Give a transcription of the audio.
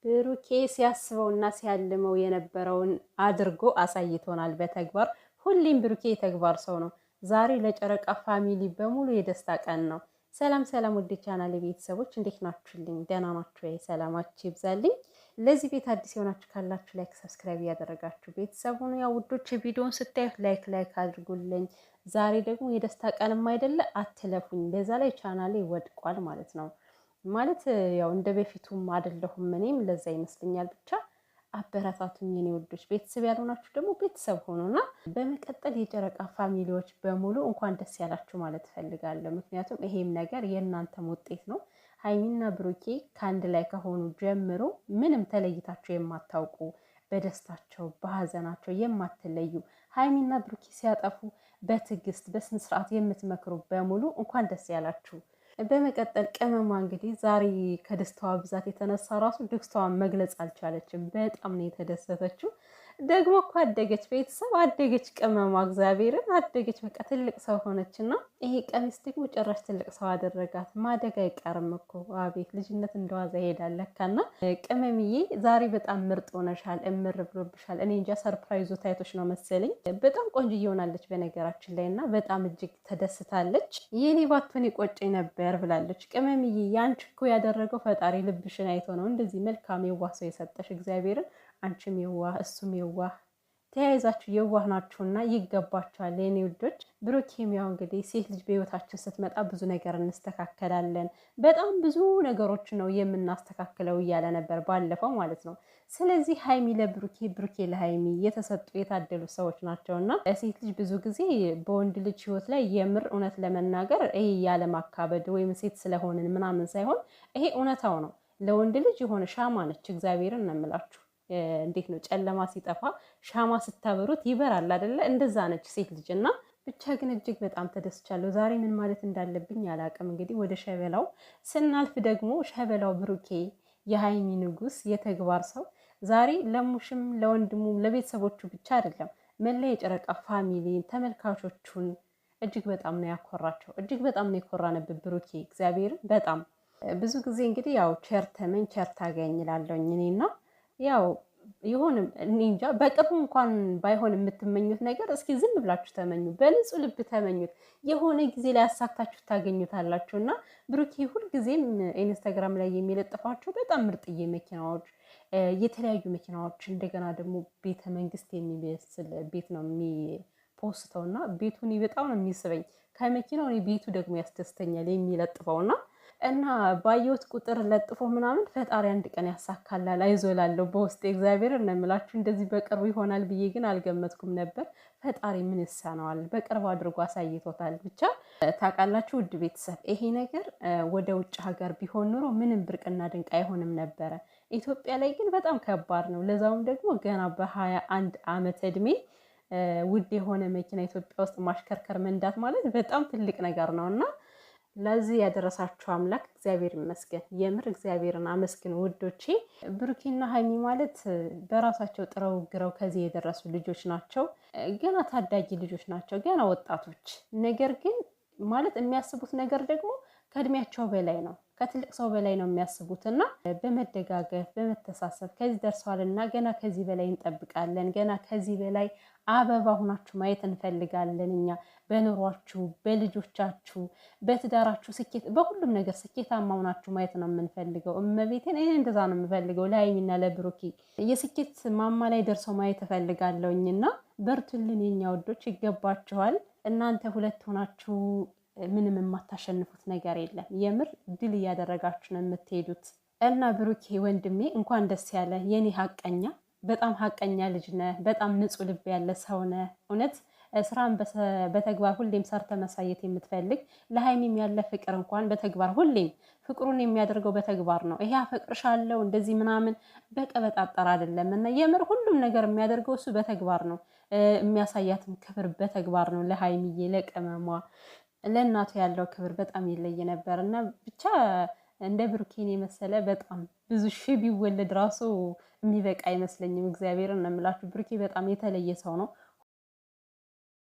ብሩኬ ሲያስበውና ሲያልመው የነበረውን አድርጎ አሳይቶናል በተግባር። ሁሌም ብሩኬ የተግባር ሰው ነው። ዛሬ ለጨረቃ ፋሚሊ በሙሉ የደስታ ቀን ነው። ሰላም ሰላም፣ ውድ ቻናል ቤተሰቦች እንዴት ናችሁልኝ? ደህና ናችሁ ወይ? ሰላማችሁ ይብዛልኝ። ለዚህ ቤት አዲስ የሆናችሁ ካላችሁ ላይክ፣ ሰብስክራይብ እያደረጋችሁ ቤተሰቡን ያው ውዶች ቪዲዮውን ስታዩት ላይክ አድርጉልኝ። ዛሬ ደግሞ የደስታ ቀንም አይደለ አትለፉኝ። በዛ ላይ ቻናሌ ወድቋል ማለት ነው። ማለት ያው እንደ በፊቱም አይደለሁም እኔም ለዛ ይመስለኛል። ብቻ አበረታቱኝ የኔ ውዶች። ቤተሰብ ያልሆናችሁ ደግሞ ቤተሰብ ሆኑና በመቀጠል የጨረቃ ፋሚሊዎች በሙሉ እንኳን ደስ ያላችሁ ማለት እፈልጋለሁ። ምክንያቱም ይሄም ነገር የእናንተም ውጤት ነው። ሀይሚና ብሩኬ ከአንድ ላይ ከሆኑ ጀምሮ ምንም ተለይታችሁ የማታውቁ በደስታቸው በሀዘናቸው የማትለዩ ሀይሚና ብሩኬ ሲያጠፉ በትዕግስት በስነስርዓት የምትመክሩ በሙሉ እንኳን ደስ ያላችሁ። በመቀጠል ቅመሟ እንግዲህ ዛሬ ከደስታዋ ብዛት የተነሳ ራሱ ደስታዋን መግለጽ አልቻለችም። በጣም ነው የተደሰተችው። ደግሞ እኮ አደገች፣ ቤተሰብ አደገች፣ ቅመሟ እግዚአብሔርን አደገች። በቃ ትልቅ ሰው ሆነች እና ይሄ ቀሚስ ደግሞ ጭራሽ ትልቅ ሰው አደረጋት። ማደግ አይቀርም እኮ አቤት ልጅነት እንደዋዛ ይሄዳል ለካና። ቅመምዬ ዛሬ በጣም ምርጥ ሆነሻል፣ እምር ብሎብሻል። እኔ እንጃ ሰርፕራይዙ ታይቶች ነው መሰለኝ። በጣም ቆንጆ እየሆናለች በነገራችን ላይ እና በጣም እጅግ ተደስታለች። የኔ ባቶን ቆጨኝ ነበር ብላለች። ቅመምዬ ያንቺ እኮ ያደረገው ፈጣሪ ልብሽን አይቶ ነው እንደዚህ መልካም የዋህ ሰው የሰጠሽ እግዚአብሔርን። አንቺም የዋህ እሱም የዋህ ተያይዛችሁ የዋህ ናችሁና ይገባችኋል የኔ ውዶች። ብሩኬም ያው እንግዲህ ሴት ልጅ በህይወታችን ስትመጣ ብዙ ነገር እንስተካከላለን፣ በጣም ብዙ ነገሮች ነው የምናስተካክለው እያለ ነበር ባለፈው ማለት ነው። ስለዚህ ሀይሚ ለብሩኬ ብሩኬ ለሀይሚ የተሰጡ የታደሉ ሰዎች ናቸውና ሴት ልጅ ብዙ ጊዜ በወንድ ልጅ ህይወት ላይ የምር እውነት ለመናገር ይሄ ያለማካበድ ወይም ሴት ስለሆንን ምናምን ሳይሆን ይሄ እውነታው ነው። ለወንድ ልጅ የሆነ ሻማ ነች። እግዚአብሔርን ነው የምላችሁ። እንዴት ነው ጨለማ ሲጠፋ ሻማ ስታበሩት ይበራል አይደለ? እንደዛ ነች ሴት ልጅ እና ብቻ ግን እጅግ በጣም ተደስቻለሁ። ዛሬ ምን ማለት እንዳለብኝ አላቅም። እንግዲህ ወደ ሸበላው ስናልፍ ደግሞ ሸበላው ብሩኬ የሀይሚ ንጉስ የተግባር ሰው ዛሬ ለሙሽም ለወንድሙም ለቤተሰቦቹ ብቻ አይደለም መላ የጨረቃ ፋሚሊን ተመልካቾቹን እጅግ በጣም ነው ያኮራቸው። እጅግ በጣም ነው የኮራነብን ብሩኬ እግዚአብሔርን። በጣም ብዙ ጊዜ እንግዲህ ያው ቸር ተመኝ ቸር ታገኝ እላለሁኝ እኔና ያው ይሁንም እኔ እንጃ በቅርቡ እንኳን ባይሆን የምትመኙት ነገር እስኪ ዝም ብላችሁ ተመኙ፣ በንጹህ ልብ ተመኙት። የሆነ ጊዜ ላይ አሳክታችሁ ታገኙታላችሁ። እና ብሩኬ ሁልጊዜም ኢንስታግራም ላይ የሚለጥፋቸው በጣም ምርጥዬ መኪናዎች፣ የተለያዩ መኪናዎች እንደገና ደግሞ ቤተ መንግስት የሚመስል ቤት ነው የሚፖስተው እና ቤቱን በጣም ነው የሚስበኝ። ከመኪናው ቤቱ ደግሞ ያስደስተኛል የሚለጥፈውና እና ባየሁት ቁጥር ለጥፎ ምናምን ፈጣሪ አንድ ቀን ያሳካላል አይዞላለሁ በውስጥ እግዚአብሔር እነምላችሁ። እንደዚህ በቅርቡ ይሆናል ብዬ ግን አልገመትኩም ነበር። ፈጣሪ ምን ይሳነዋል? በቅርቡ አድርጎ አሳይቶታል። ብቻ ታውቃላችሁ ውድ ቤተሰብ ይሄ ነገር ወደ ውጭ ሀገር ቢሆን ኑሮ ምንም ብርቅና ድንቅ አይሆንም ነበረ። ኢትዮጵያ ላይ ግን በጣም ከባድ ነው። ለዛውም ደግሞ ገና በ21 ዓመት እድሜ ውድ የሆነ መኪና ኢትዮጵያ ውስጥ ማሽከርከር መንዳት ማለት በጣም ትልቅ ነገር ነው እና ለዚህ ያደረሳችሁ አምላክ እግዚአብሔር ይመስገን። የምር እግዚአብሔርን አመስግን ውዶቼ። ብሩኬና ሀይሚ ማለት በራሳቸው ጥረው ግረው ከዚህ የደረሱ ልጆች ናቸው። ገና ታዳጊ ልጆች ናቸው፣ ገና ወጣቶች። ነገር ግን ማለት የሚያስቡት ነገር ደግሞ ከእድሜያቸው በላይ ነው፣ ከትልቅ ሰው በላይ ነው የሚያስቡትና በመደጋገፍ በመተሳሰብ ከዚህ ደርሰዋልና ገና ከዚህ በላይ እንጠብቃለን። ገና ከዚህ በላይ አበባ ሁናችሁ ማየት እንፈልጋለን። እኛ በኑሯችሁ፣ በልጆቻችሁ፣ በትዳራችሁ ስኬት፣ በሁሉም ነገር ስኬታማ ሁናችሁ ማየት ነው የምንፈልገው። እመቤቴን እኔ እንደዛ ነው የምፈልገው። ለሀይሚና ለብሩኬ የስኬት ማማ ላይ ደርሰው ማየት እፈልጋለሁኝና በርቱልን የኛ ወዶች፣ ይገባችኋል። እናንተ ሁለት ሆናችሁ ምንም የማታሸንፉት ነገር የለም። የምር ድል እያደረጋችሁ ነው የምትሄዱት እና ብሩኬ ወንድሜ እንኳን ደስ ያለ የኔ ሀቀኛ። በጣም ሀቀኛ ልጅ ነህ። በጣም ንጹህ ልብ ያለ ሰው ነህ። እውነት ስራን በተግባር ሁሌም ሰርተ መሳየት የምትፈልግ ለሀይሚም ያለ ፍቅር እንኳን በተግባር ሁሌም ፍቅሩን የሚያደርገው በተግባር ነው። ይሄ አፈቅርሻለሁ እንደዚህ ምናምን በቀበጣጠር አይደለም እና የምር ሁሉም ነገር የሚያደርገው እሱ በተግባር ነው። የሚያሳያትም ክብር በተግባር ነው። ለሀይሚዬ ለቀመሟ ለእናቱ ያለው ክብር በጣም ይለይ ነበር እና ብቻ እንደ ብሩኬን የመሰለ በጣም ብዙ ሺህ ቢወለድ ራሱ የሚበቃ አይመስለኝም። እግዚአብሔርን ነው የምላችሁ። ብሩኬ በጣም የተለየ ሰው ነው።